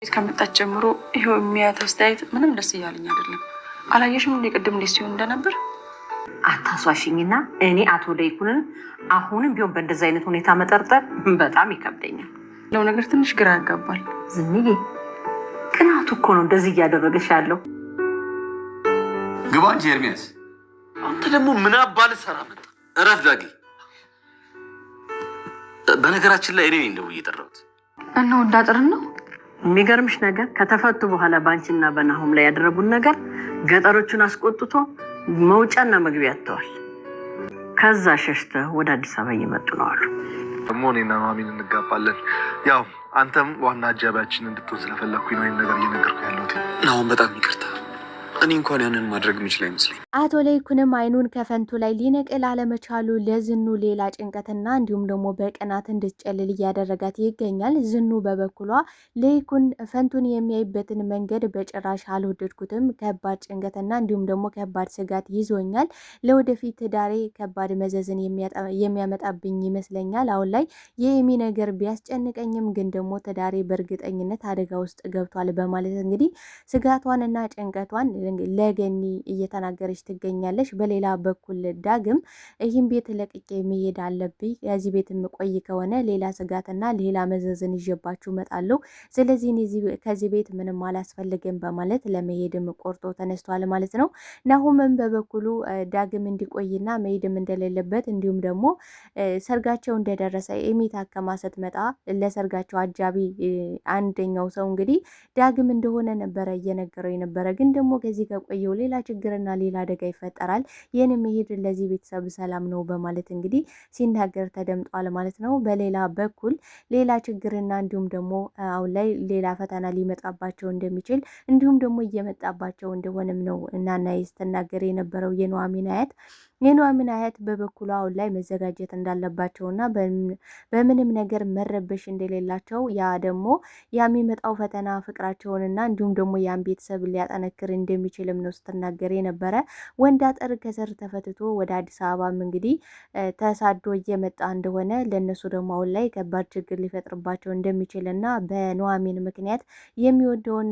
ከመጣች ጀምሮ ይሄው የሚያት አስተያየት ምንም ደስ እያለኝ አይደለም። አላየሽም እንደ ቅድም እንዴት ሲሆን እንደነበር? አታሷሽኝና እኔ አቶ ለይኩንን አሁንም ቢሆን በእንደዚህ አይነት ሁኔታ መጠርጠር በጣም ይከብደኛል። ለው ነገር ትንሽ ግራ ያጋባል። ዝምዬ ቅናቱ እኮ ነው እንደዚህ እያደረገሽ ያለው። ግባ እንጂ ኤርሚያስ። አንተ ደግሞ ምን አባል ሰራ መጣ? እረፍ ዳጊ። በነገራችን ላይ እኔ እንደው እየጠራሁት እና ወዳጥርን ነው። የሚገርምሽ ነገር ከተፈቱ በኋላ ባንቺና በናሁም ላይ ያደረጉን ነገር ገጠሮቹን አስቆጥቶ መውጫና መግቢያ አጥተዋል። ከዛ ሸሽተው ወደ አዲስ አበባ እየመጡ ነው አሉ። ደግሞ እኔና ኑሐሚን እንጋባለን። ያው አንተም ዋና አጃቢያችን እንድትሆን ስለፈለኩኝ ነው ይሄን ነገር እየነገርኩ ያለሁት። ናሁም በጣም ይቅርታ። እኔ እንኳን ያንን ማድረግ የምችል አይመስለኝ። አቶ ለይኩንም አይኑን ከፈንቱ ላይ ሊነቅል አለመቻሉ ለዝኑ ሌላ ጭንቀትና እንዲሁም ደግሞ በቅናት እንድትጨልል እያደረጋት ይገኛል። ዝኑ በበኩሏ ለይኩን ፈንቱን የሚያይበትን መንገድ በጭራሽ አልወደድኩትም። ከባድ ጭንቀትና እንዲሁም ደግሞ ከባድ ስጋት ይዞኛል። ለወደፊት ትዳሬ ከባድ መዘዝን የሚያመጣብኝ ይመስለኛል። አሁን ላይ የኤሚ ነገር ቢያስጨንቀኝም ግን ደግሞ ትዳሬ በእርግጠኝነት አደጋ ውስጥ ገብቷል በማለት እንግዲህ ስጋቷንና ጭንቀቷን ለገኒ እየተናገረች ትገኛለች። በሌላ በኩል ዳግም ይህን ቤት ለቅቄ መሄድ አለብኝ፣ ከዚህ ቤት የምቆይ ከሆነ ሌላ ስጋትና ሌላ መዘዝን ይዤባችሁ እመጣለሁ፣ ስለዚህ ከዚህ ቤት ምንም አላስፈልግም በማለት ለመሄድም ቆርጦ ተነስቷል ማለት ነው። ናሁምም በበኩሉ ዳግም እንዲቆይና መሄድም እንደሌለበት እንዲሁም ደግሞ ሰርጋቸው እንደደረሰ ኤሚ ታከማ ስትመጣ ለሰርጋቸው አጃቢ አንደኛው ሰው እንግዲህ ዳግም እንደሆነ ነበረ እየነገረው የነበረ ግን ደግሞ ከዚህ ከቆየው ሌላ ችግርና ሌላ አደጋ ይፈጠራል፣ ይህን መሄድ ለዚህ ቤተሰብ ሰላም ነው በማለት እንግዲህ ሲናገር ተደምጧል ማለት ነው። በሌላ በኩል ሌላ ችግርና እንዲሁም ደግሞ አሁን ላይ ሌላ ፈተና ሊመጣባቸው እንደሚችል እንዲሁም ደግሞ እየመጣባቸው እንደሆነም ነው እናናዬ ስትናገር የነበረው የኑሐሚን አያት በበኩሉ አሁን ላይ መዘጋጀት እንዳለባቸውና በምንም ነገር መረበሽ እንደሌላቸው ያ ደግሞ የሚመጣው ፈተና ፍቅራቸውንና እንዲሁም ደግሞ ያን ቤተሰብ ሊያጠነክር እንደሚችልም ነው ስትናገር የነበረ። ወንድ አጠር ከስር ተፈትቶ ወደ አዲስ አበባም እንግዲህ ተሳዶ እየመጣ እንደሆነ ለእነሱ ደግሞ አሁን ላይ ከባድ ችግር ሊፈጥርባቸው እንደሚችልና በኑሐሚን ምክንያት የሚወደውን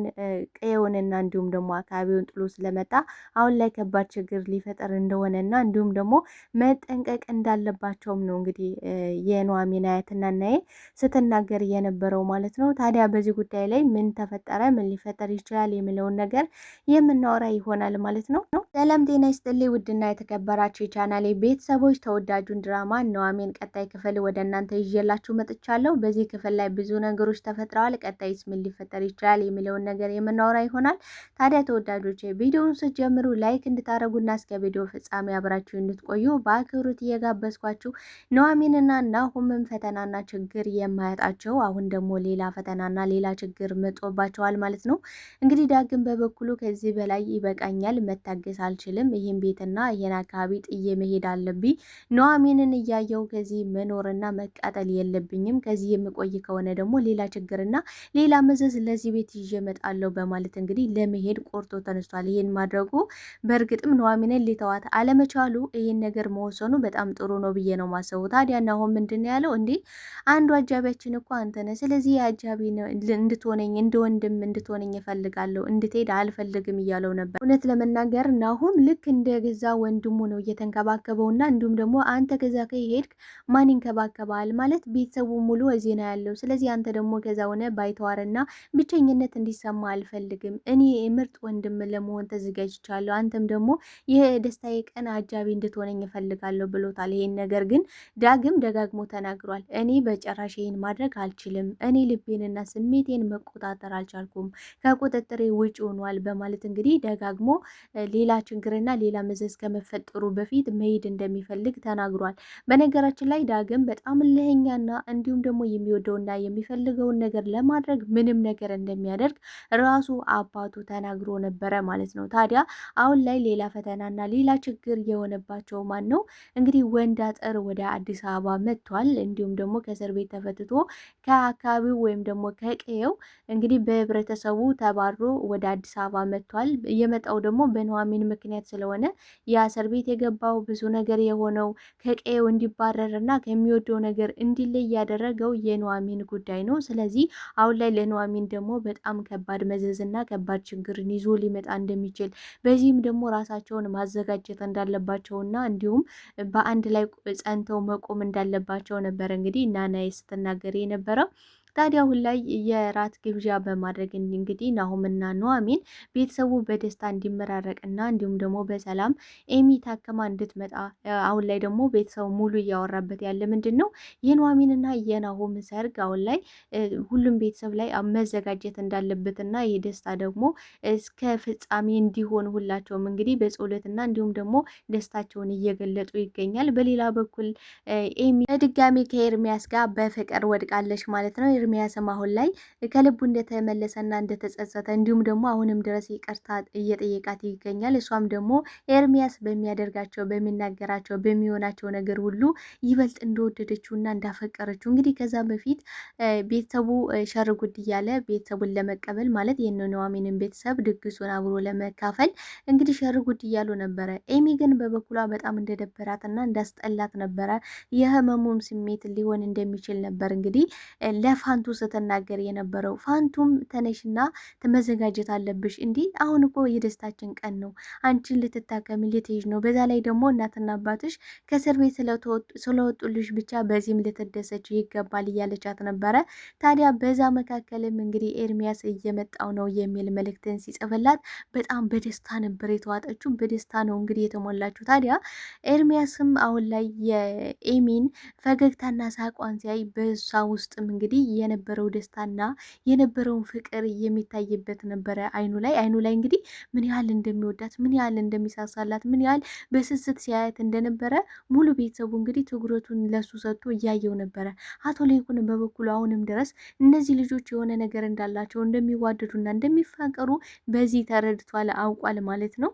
ቀየውንና እንዲሁም ደግሞ አካባቢውን ጥሎ ስለመጣ አሁን ላይ ከባድ ችግር ሊፈጠር እንደሆነና እንዲሁም ደግሞ መጠንቀቅ እንዳለባቸውም ነው እንግዲህ የኑሐሚን አያትና ናዬ ስትናገር የነበረው ማለት ነው። ታዲያ በዚህ ጉዳይ ላይ ምን ተፈጠረ፣ ምን ሊፈጠር ይችላል የሚለውን ነገር የምናወራ ይሆናል ማለት ነው። ሰላም ጤና ይስጥልኝ ውድና የተከበራችሁ የቻናሌ ቤተሰቦች፣ ተወዳጁን ድራማ ኑሐሚን ቀጣይ ክፍል ወደ እናንተ ይዤላችሁ መጥቻለሁ። በዚህ ክፍል ላይ ብዙ ነገሮች ተፈጥረዋል። ቀጣይስ ምን ሊፈጠር ይችላል የሚለውን ነገር የምናወራ ይሆናል። ታዲያ ተወዳጆች ቪዲዮውን ስትጀምሩ ላይክ እንድታደርጉና እስከ ቪዲዮ ፍጻሜ አብራችሁ እንድትቆዩ በአክብሮት እየጋበዝኳችሁ፣ ኑሐሚንና ናሁምም ፈተናና ችግር የማያጣቸው አሁን ደግሞ ሌላ ፈተናና ሌላ ችግር መጦባቸዋል ማለት ነው። እንግዲህ ዳግም በበኩሉ ከዚህ በላይ ይበቃኛል፣ መታገስ አልችልም፣ ይህን ቤትና ይህን አካባቢ ጥዬ መሄድ አለብኝ፣ ኑሐሚንን እያየው ከዚህ መኖርና መቃጠል የለብኝም፣ ከዚህ የምቆይ ከሆነ ደግሞ ሌላ ችግርና ሌላ መዘዝ ለዚህ ቤት ይዤ እመጣለሁ በማለት እንግዲህ ለመሄድ ቆርጦ ተነስቷል። ይህን ማድረጉ በእርግጥም ኑሐሚንን ሊተዋት አለመቻሉ ይህን ነገር መወሰኑ በጣም ጥሩ ነው ብዬ ነው ማሰቡ። ታዲያ ናሁም ምንድን ነው ያለው? እንዴ አንዱ አጃቢያችን እኮ አንተ ነህ፣ ስለዚህ አጃቢ እንድትሆነኝ እንደ ወንድም እንድትሆነኝ እፈልጋለሁ፣ እንድትሄድ አልፈልግም እያለው ነበር። እውነት ለመናገር ናሁም ልክ እንደ ገዛ ወንድሙ ነው እየተንከባከበውና እንዲሁም ደግሞ አንተ ከዛ ከሄድክ ማን ይንከባከባል ማለት ቤተሰቡ ሙሉ እዚህ ነው ያለው፣ ስለዚህ አንተ ደግሞ ከዛ ሆነ ባይተዋርና ብቸኝነት እንዲሰማ አልፈልግም፣ እኔ ምርጥ ወንድም ለመሆን ተዘጋጅቻለሁ፣ አንተም ደግሞ የደስታዬ ቀን አጃቢ እንድትሆነኝ እፈልጋለሁ ብሎታል። ይሄን ነገር ግን ዳግም ደጋግሞ ተናግሯል። እኔ በጭራሽ ይሄን ማድረግ አልችልም፣ እኔ ልቤንና ስሜቴን መቆጣጠር አልቻልኩም፣ ከቁጥጥሬ ውጭ ሆኗል በማለት እንግዲህ ደጋግሞ ሌላ ችግርና ሌላ መዘዝ ከመፈጠሩ በፊት መሄድ እንደሚፈልግ ተናግሯል። በነገራችን ላይ ዳግም በጣም እልህኛና እንዲሁም ደግሞ የሚወደውና የሚፈልገውን ነገር ለማድረግ ምንም ነገር እንደሚያደርግ ራሱ አባቱ ተናግሮ ነበረ ማለት ነው። ታዲያ አሁን ላይ ሌላ ፈተናና ሌላ ችግር የሆነ የሆነባቸው ማን ነው እንግዲህ ወንድ አጥር ወደ አዲስ አበባ መጥቷል። እንዲሁም ደግሞ ከእስር ቤት ተፈትቶ ከአካባቢው ወይም ደግሞ ከቀየው እንግዲህ በህብረተሰቡ ተባሮ ወደ አዲስ አበባ መጥቷል። የመጣው ደግሞ በኑሐሚን ምክንያት ስለሆነ የእስር ቤት የገባው ብዙ ነገር የሆነው ከቀየው እንዲባረር እና ከሚወደው ነገር እንዲለይ ያደረገው የኑሐሚን ጉዳይ ነው። ስለዚህ አሁን ላይ ለኑሐሚን ደግሞ በጣም ከባድ መዘዝና ከባድ ችግርን ይዞ ሊመጣ እንደሚችል በዚህም ደግሞ ራሳቸውን ማዘጋጀት እንዳለባቸውና እንዲሁም በአንድ ላይ ጸንተው መቆም እንዳለባቸው ነበር እንግዲህ ናናዬ ስትናገር የነበረው። ታዲያ አሁን ላይ የራት ግብዣ በማድረግ እንግዲህ ናሆምና ኑሐሚን ቤተሰቡ በደስታ እንዲመራረቅና እንዲሁም ደግሞ በሰላም ኤሚ ታከማ እንድትመጣ አሁን ላይ ደግሞ ቤተሰቡ ሙሉ እያወራበት ያለ ምንድን ነው የኑሐሚንና የናሆም ሰርግ አሁን ላይ ሁሉም ቤተሰብ ላይ መዘጋጀት እንዳለበትና ይህ ደስታ ደግሞ እስከ ፍጻሜ እንዲሆን ሁላቸውም እንግዲህ በጸሎትና እንዲሁም ደግሞ ደስታቸውን እየገለጹ ይገኛል። በሌላ በኩል ኤሚ በድጋሚ ከኤርሚያስ ጋር በፍቅር ወድቃለች ማለት ነው። ኤርሚያስም አሁን ላይ ከልቡ እንደተመለሰና እንደተጸጸተ እንዲሁም ደግሞ አሁንም ድረስ ይቅርታ እየጠየቃት ይገኛል። እሷም ደግሞ ኤርሚያስ በሚያደርጋቸው በሚናገራቸው በሚሆናቸው ነገር ሁሉ ይበልጥ እንደወደደችውና እንዳፈቀረችው እንግዲህ ከዛ በፊት ቤተሰቡ ሸርጉድ እያለ ቤተሰቡን ለመቀበል ማለት የኑሐሚንን ቤተሰብ ድግሱን አብሮ ለመካፈል እንግዲህ ሸርጉድ እያሉ ነበረ። ኤሚ ግን በበኩሏ በጣም እንደደበራትና እንዳስጠላት ነበረ። የህመሙም ስሜት ሊሆን እንደሚችል ነበር እንግዲህ ለፋንቱ ስትናገር የነበረው። ፋንቱም ተነሽና መዘጋጀት አለብሽ፣ እንዲህ አሁን እኮ የደስታችን ቀን ነው፣ አንቺን ልትታከሚ ልትሄጂ ነው፣ በዛ ላይ ደግሞ እናትና አባትሽ ከእስር ቤት ስለወጡልሽ ብቻ በዚህም ልትደሰች ይገባል እያለቻት ነበረ። ታዲያ በዛ መካከልም እንግዲህ ኤርሚያስ እየመጣው ነው የሚል መልእክትን ሲጽፍላት በጣም በደስታ ነበር የተዋጠችው፣ በደስታ ነው እንግዲህ የተሞላችው። ታዲያ ኤርሚያስም አሁን ላይ የኤሚን ፈገግታና ሳቋን ሲያይ በሷ ውስጥም እንግዲህ የነበረው ደስታና የነበረውን ፍቅር የሚታይበት ነበረ አይኑ ላይ እንግዲህ ምን ያህል እንደሚወዳት ምን ያህል እንደሚሳሳላት ምን ያህል በስስት ሲያያት እንደነበረ ሙሉ ቤተሰቡ እንግዲህ ትኩረቱን ለሱ ሰጥቶ እያየው ነበረ። አቶ ለይኩን በበኩሉ አሁንም ድረስ እነዚህ ልጆች የሆነ ነገር እንዳላቸው እንደሚዋደዱና እንደሚፋቀሩ በዚህ ተረድቷል፣ አውቋል ማለት ነው።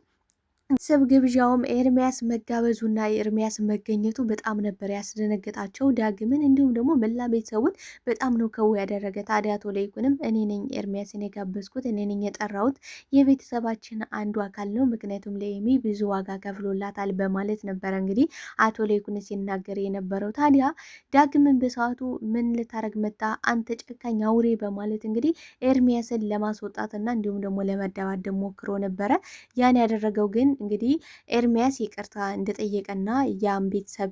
ስብ ግብዣውም ኤርሚያስ መጋበዙና ኤርሚያስ መገኘቱ በጣም ነበር ያስደነገጣቸው ዳግምን እንዲሁም ደግሞ መላ ቤተሰቡን በጣም ነው ከው ያደረገ። ታዲያ አቶ ለይኩንም እኔ ነኝ ኤርሚያስን የጋበዝኩት እኔ ነኝ የጠራሁት የቤተሰባችን አንዱ አካል ነው፣ ምክንያቱም ለኤሚ ብዙ ዋጋ ከፍሎላታል በማለት ነበረ እንግዲህ አቶ ለይኩን ሲናገር የነበረው። ታዲያ ዳግምን በሰዓቱ ምን ልታረግ መጣ አንተ ጨካኝ አውሬ በማለት እንግዲህ ኤርሚያስን ለማስወጣትና እንዲሁም ደግሞ ለመደባደብ ሞክሮ ነበረ። ያን ያደረገው ግን እንግዲህ ኤርሚያስ ይቅርታ እንደጠየቀና ያም ቤተሰብ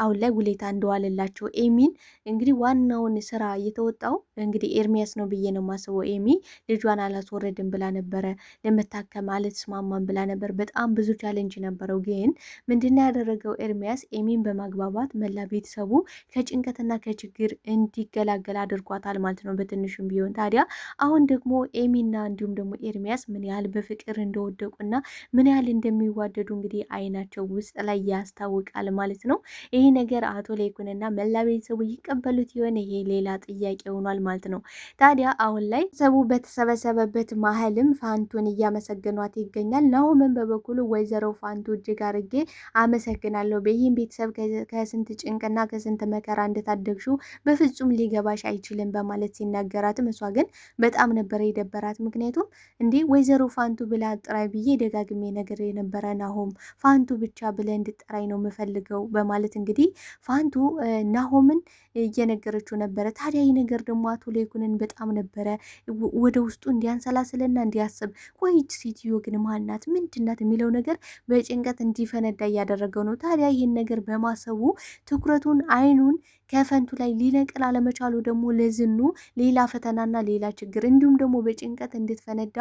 አሁን ላይ ውለታ እንደዋለላቸው ኤሚን እንግዲህ ዋናውን ስራ እየተወጣው እንግዲህ ኤርሚያስ ነው ብዬ ነው የማስበው። ኤሚ ልጇን አላስወረድም ብላ ነበረ፣ ለመታከም አልተስማማም ብላ ነበር። በጣም ብዙ ቻሌንጅ ነበረው። ግን ምንድነው ያደረገው ኤርሚያስ ኤሚን በማግባባት መላ ቤተሰቡ ከጭንቀትና ከችግር እንዲገላገል አድርጓታል ማለት ነው በትንሹም ቢሆን። ታዲያ አሁን ደግሞ ኤሚና እንዲሁም ደግሞ ኤርሚያስ ምን ያህል በፍቅር እንደወደቁና ምን ያህል እንደሚዋደዱ እንግዲህ አይናቸው ውስጥ ላይ ያስታውቃል ማለት ነው። ይህ ነገር አቶ ለይኩንና መላ ቤተሰቡ ይቀበሉት የሆነ ይሄ ሌላ ጥያቄ ሆኗል ማለት ነው። ታዲያ አሁን ላይ ሰቡ በተሰበሰበበት ማህልም ፋንቱን እያመሰገኗት ይገኛል። ናሆምን በበኩሉ ወይዘሮ ፋንቱ እጅግ አርጌ አመሰግናለሁ፣ በይህም ቤተሰብ ከስንት ጭንቅና ከስንት መከራ እንደታደግሹ በፍጹም ሊገባሽ አይችልም በማለት ሲናገራትም እሷ ግን በጣም ነበር የደበራት። ምክንያቱም እንዲህ ወይዘሮ ፋንቱ ብላ ጥራይ ብዬ ደጋግሜ ነገር የነበረ ናሆም ፋንቱ ብቻ ብለህ እንድጠራኝ ነው የምፈልገው በማለት እንግዲህ ፋንቱ ናሆምን እየነገረችው ነበረ። ታዲያ ይህ ነገር ደግሞ አቶ ለይኩንን በጣም ነበረ ወደ ውስጡ እንዲያንሰላስልና እንዲያስብ ቆይች ሴትዮ ግን ማናት ምንድናት የሚለው ነገር በጭንቀት እንዲፈነዳ እያደረገው ነው። ታዲያ ይህን ነገር በማሰቡ ትኩረቱን አይኑን ከፈንቱ ላይ ሊነቅል አለመቻሉ ደግሞ ለዝኑ ሌላ ፈተናና ሌላ ችግር እንዲሁም ደግሞ በጭንቀት እንድትፈነዳ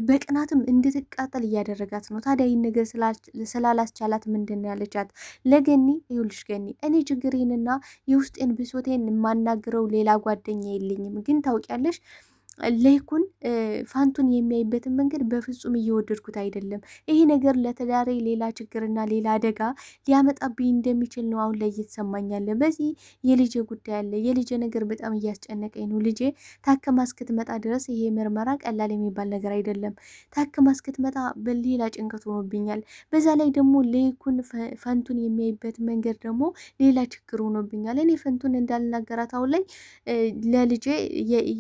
በቅናትም እንድትቃጠል እያደረጋት ነው። ታዲያ ይህን ነገር ስላላስቻላት ምንድን ነው ያለቻት ለገኒ፣ ይኸውልሽ ገኒ እኔ ችግሬንና የውስጤን ብሶቴን የማናግረው ሌላ ጓደኛ የለኝም፣ ግን ታውቂያለሽ ለይኩን ፋንቱን የሚያይበትን መንገድ በፍጹም እየወደድኩት አይደለም። ይሄ ነገር ለትዳሬ ሌላ ችግርና ሌላ አደጋ ሊያመጣብኝ እንደሚችል ነው አሁን ላይ እየተሰማኛለ። በዚህ የልጄ ጉዳይ አለ። የልጄ ነገር በጣም እያስጨነቀኝ ነው። ልጄ ታክማ እስክትመጣ ድረስ ይሄ ምርመራ ቀላል የሚባል ነገር አይደለም። ታክማ እስክትመጣ በሌላ ጭንቀት ሆኖብኛል። በዛ ላይ ደግሞ ለይኩን ፋንቱን የሚያይበት መንገድ ደግሞ ሌላ ችግር ሆኖብኛል። እኔ ፋንቱን እንዳልናገራት አሁን ላይ ለልጄ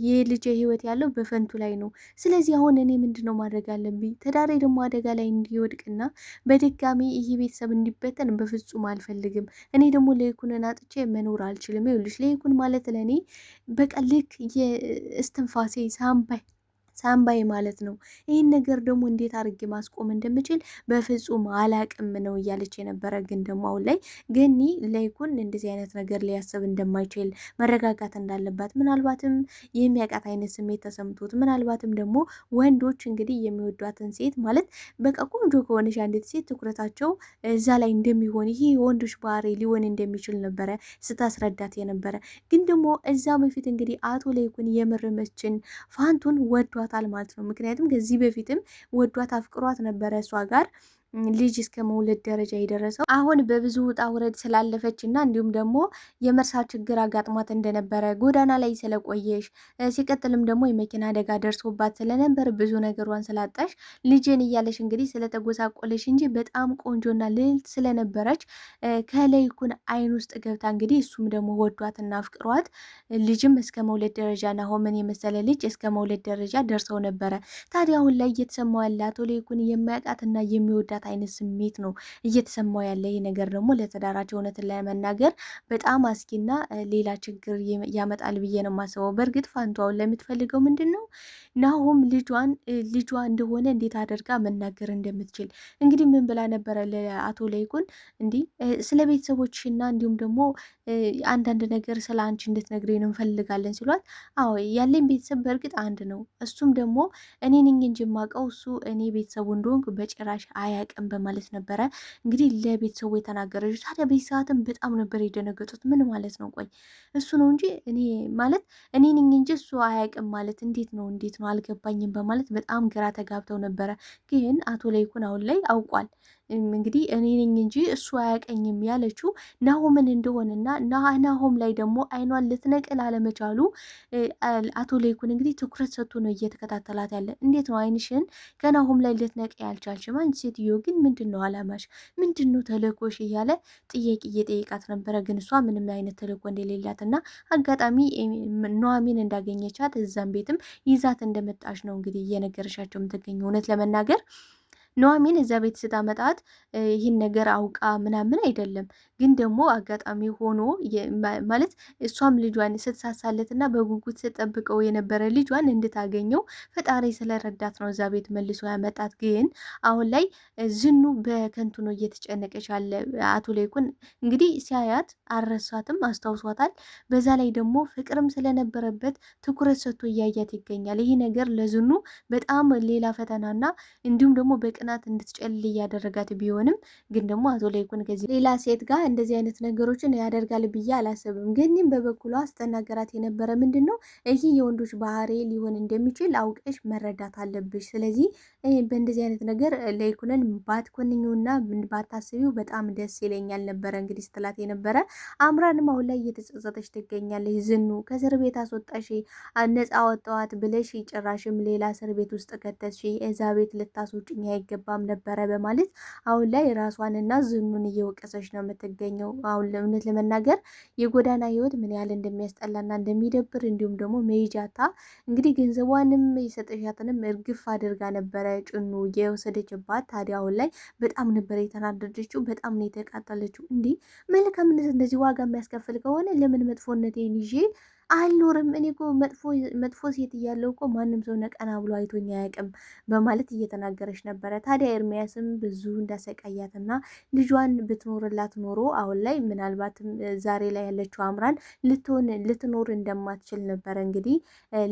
የልጄ ህይወት ያለው በፈንቱ ላይ ነው። ስለዚህ አሁን እኔ ምንድነው ማድረግ አለብኝ? ትዳሬ ደግሞ አደጋ ላይ እንዲወድቅና በድጋሚ ይሄ ቤተሰብ እንዲበተን በፍጹም አልፈልግም። እኔ ደግሞ ለይኩንን አጥቼ መኖር አልችልም። ይኸውልሽ ለይኩን ማለት ለእኔ በቃ ልክ የእስትንፋሴ ሳምባይ ማለት ነው። ይህን ነገር ደግሞ እንዴት አድርጌ ማስቆም እንደምችል በፍጹም አላቅም ነው እያለች የነበረ። ግን ደግሞ አሁን ላይ ገኒ ለይኩን እንደዚህ አይነት ነገር ሊያስብ እንደማይችል መረጋጋት እንዳለባት፣ ምናልባትም የሚያውቃት አይነት ስሜት ተሰምቶት፣ ምናልባትም ደግሞ ወንዶች እንግዲህ የሚወዷትን ሴት ማለት በቃ ቆንጆ ከሆነች አንዲት ሴት ትኩረታቸው እዛ ላይ እንደሚሆን ይሄ የወንዶች ባህሪ ሊሆን እንደሚችል ነበረ ስታስረዳት የነበረ። ግን ደግሞ እዛ በፊት እንግዲህ አቶ ለይኩን የምርመችን ፋንቱን ወዷታል ማለት ነው። ምክንያቱም ከዚህ በፊትም ወዷት አፍቅሯት ነበረ እሷ ጋር ልጅ እስከ መውለድ ደረጃ የደረሰው አሁን በብዙ ውጣ ውረድ ስላለፈች እና እንዲሁም ደግሞ የመርሳት ችግር አጋጥሟት እንደነበረ ጎዳና ላይ ስለቆየሽ ሲቀጥልም ደግሞ የመኪና አደጋ ደርሶባት ስለነበር ብዙ ነገሯን ስላጣሽ ልጅን እያለሽ እንግዲህ ስለተጎሳቆለሽ እንጂ በጣም ቆንጆና ልዕልት ስለነበረች ከለይኩን አይን ውስጥ ገብታ እንግዲህ እሱም ደግሞ ወዷትና አፍቅሯት ልጅም እስከ መውለድ ደረጃ ናሆምን የመሰለ ልጅ እስከ መውለድ ደረጃ ደርሰው ነበረ። ታዲያ አሁን ላይ እየተሰማው ያለ አቶ ለይኩን የሚያውቃትና የሚወዳት አይነት ስሜት ነው እየተሰማው ያለ። ይህ ነገር ደግሞ ለትዳራቸው እውነትን ለመናገር በጣም አስጊና ሌላ ችግር ያመጣል ብዬ ነው የማስበው። በእርግጥ ፋንቱ አሁን ለምትፈልገው ምንድን ነው ናሆም ልጇ እንደሆነ እንዴት አደርጋ መናገር እንደምትችል እንግዲህ ምን ብላ ነበረ ለአቶ ለይኩን እንዲህ ስለ ቤተሰቦችና እንዲሁም ደግሞ አንዳንድ ነገር ስለ አንቺ እንድትነግሪኝ ነው እንፈልጋለን ሲሏት፣ አዎ ያለኝ ቤተሰብ በእርግጥ አንድ ነው፣ እሱም ደግሞ እኔ ነኝ እንጂ የማውቀው እሱ እኔ ቤተሰቡ እንደሆንኩ በጭራሽ አያውቅም በማለት ነበረ እንግዲህ ለቤተሰቡ የተናገረች። ታዲያ በዚህ ሰዓትም በጣም ነበር የደነገጡት። ምን ማለት ነው? ቆይ እሱ ነው እንጂ እኔ ማለት እኔ ነኝ እንጂ እሱ አያውቅም ማለት እንዴት ነው አልገባኝም በማለት በጣም ግራ ተጋብተው ነበረ። ግን አቶ ለይኩን አሁን ላይ አውቋል። እንግዲህ እኔ ነኝ እንጂ እሱ አያውቀኝም ያለችው ናሆምን እንደሆነና ናሆም ላይ ደግሞ አይኗን ልትነቅል አለመቻሉ አቶ ለይኩን እንግዲህ ትኩረት ሰጥቶ ነው እየተከታተላት ያለ። እንዴት ነው አይንሽን ከናሆም ላይ ልትነቅ ያልቻልሽም? አንቺ ሴትዮ ግን ምንድን ነው አላማሽ? ምንድን ነው ተልእኮሽ? እያለ ጥያቄ እየጠየቃት ነበረ። ግን እሷ ምንም አይነት ተልእኮ እንደሌላት እና አጋጣሚ ኑሐሚን እንዳገኘቻት እዛም ቤትም ይዛት እንደመጣች ነው እንግዲህ እየነገረሻቸው የምትገኘው። እውነት ለመናገር ኑሐሚን እዛ ቤት ስታመጣት ይህን ነገር አውቃ ምናምን አይደለም። ግን ደግሞ አጋጣሚ ሆኖ ማለት እሷም ልጇን ስትሳሳለትና በጉጉት ስትጠብቀው የነበረ ልጇን እንድታገኘው ፈጣሪ ስለረዳት ነው እዛ ቤት መልሶ ያመጣት። ግን አሁን ላይ ዝኑ በከንቱ ነው እየተጨነቀች ያለ። አቶ ለይኩን እንግዲህ ሲያያት አልረሳትም፣ አስታውሷታል። በዛ ላይ ደግሞ ፍቅርም ስለነበረበት ትኩረት ሰጥቶ እያያት ይገኛል። ይህ ነገር ለዝኑ በጣም ሌላ ፈተናና እንዲሁም ደግሞ በቅናት እንድትጨልል እያደረጋት ቢሆንም ግን ደግሞ አቶ ለይኩን ከዚህ ሌላ ሴት ጋር እንደዚህ አይነት ነገሮችን ያደርጋል ብዬ አላስብም። ግን በበኩሏ ስተናገራት የነበረ ምንድን ነው ይህ የወንዶች ባህሪ ሊሆን እንደሚችል አውቀሽ መረዳት አለብሽ። ስለዚህ በእንደዚህ አይነት ነገር ለይኩንን ባትኮንኙና ባታስቢው በጣም ደስ ይለኛል ነበረ እንግዲህ ስትላት የነበረ። አምራንም አሁን ላይ እየተጸጸተች ትገኛለች። ዝኑ ከእስር ቤት አስወጣሽ፣ ነፃ ወጣዋት ብለሽ ጭራሽም ሌላ እስር ቤት ውስጥ ከተትሽ፣ እዛ ቤት ልታስወጭኝ አይገባም ነበረ በማለት አሁን ላይ ራሷንና ዝኑን እየወቀሰች ነው የምትገኘው። አሁን እውነት ለመናገር የጎዳና ህይወት ምን ያህል እንደሚያስጠላና እንደሚደብር እንዲሁም ደግሞ መሄጃታ እንግዲህ ገንዘቧንም የሰጠሻትንም እርግፍ አድርጋ ነበረ ጭኑ የወሰደችባት። ታዲያ አሁን ላይ በጣም ነበር የተናደደችው፣ በጣም ነው የተቃጠለችው። እንዲህ መልካምነት እንደዚህ ዋጋ የሚያስከፍል ከሆነ ለምን መጥፎነቴን ይዤ አልኖርም? እኔ እኮ መጥፎ ሴት እያለው እኮ ማንም ሰው ነቀና ብሎ አይቶኝ አያውቅም በማለት እየተናገረች ነበረ። ታዲያ ኤርሚያስም ብዙ እንዳሰቃያትና ልጇን ብትኖርላት ኖሮ አሁን ላይ ምናልባትም ዛሬ ላይ ያለችው አምራን ልትኖር እንደማትችል ነበረ እንግዲህ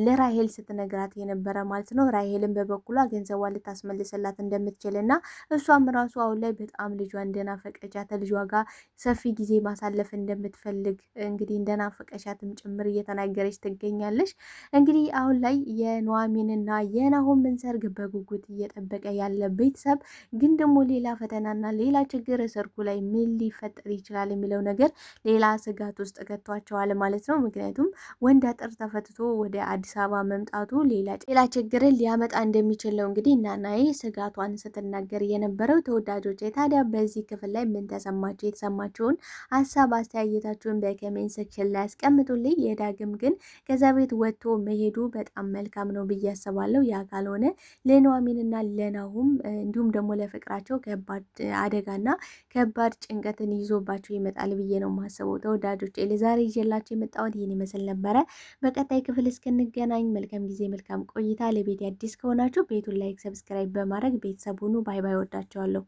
ለራሄል ስትነግራት የነበረ ማለት ነው። ራሄልን በበኩሏ ገንዘቧን ልታስመልስላት እንደምትችል እና እሷም ራሱ አሁን ላይ በጣም ልጇ እንደናፈቀቻት ልጇ ጋር ሰፊ ጊዜ ማሳለፍ እንደምትፈልግ እንግዲህ እንደናፈቀቻትም ጭምር እየተናገረች ትገኛለች። እንግዲህ አሁን ላይ የኑሐሚንና የናሆምን ሰርግ በጉጉት እየጠበቀ ያለ ቤተሰብ ግን ደግሞ ሌላ ፈተናና ሌላ ችግር ሰርጉ ላይ ምን ሊፈጠር ይችላል የሚለው ነገር ሌላ ስጋት ውስጥ ከቷቸዋል ማለት ነው። ምክንያቱም ወንድ አጥር ተፈትቶ ወደ አዲስ አበባ መምጣቱ ሌላ ችግርን ሊያመጣ እንደሚችል ነው እንግዲህ ናናዬ ስጋቷን ስትናገር የነበረው። ተወዳጆች ታዲያ በዚህ ክፍል ላይ ምን ተሰማችሁ? የተሰማችሁን ሀሳብ አስተያየታችሁን በኮሜንት ሴክሽን ላይ አስቀምጡልኝ። የዳግም ግን ከዛ ቤት ወጥቶ መሄዱ በጣም መልካም ነው ብዬ አስባለሁ። ያ ካልሆነ ለኑሐሚንና ለናሁም እንዲሁም ደግሞ ለፍቅራቸው ከባድ አደጋና ከባድ ጭንቀትን ይዞባቸው ይመጣል ብዬ ነው የማስበው። ተወዳጆች ለዛሬ ይዤላችሁ የመጣሁት ይህን ይመስል ነበረ። በቀጣይ ክፍል እስክንገናኝ መልካም ጊዜ፣ መልካም ቆይታ። ለቤት አዲስ ከሆናችሁ ቤቱን ላይክ፣ ሰብስክራይብ በማድረግ ቤተሰብ ሁኑ። ባይ ባይ። ወዳቸዋለሁ።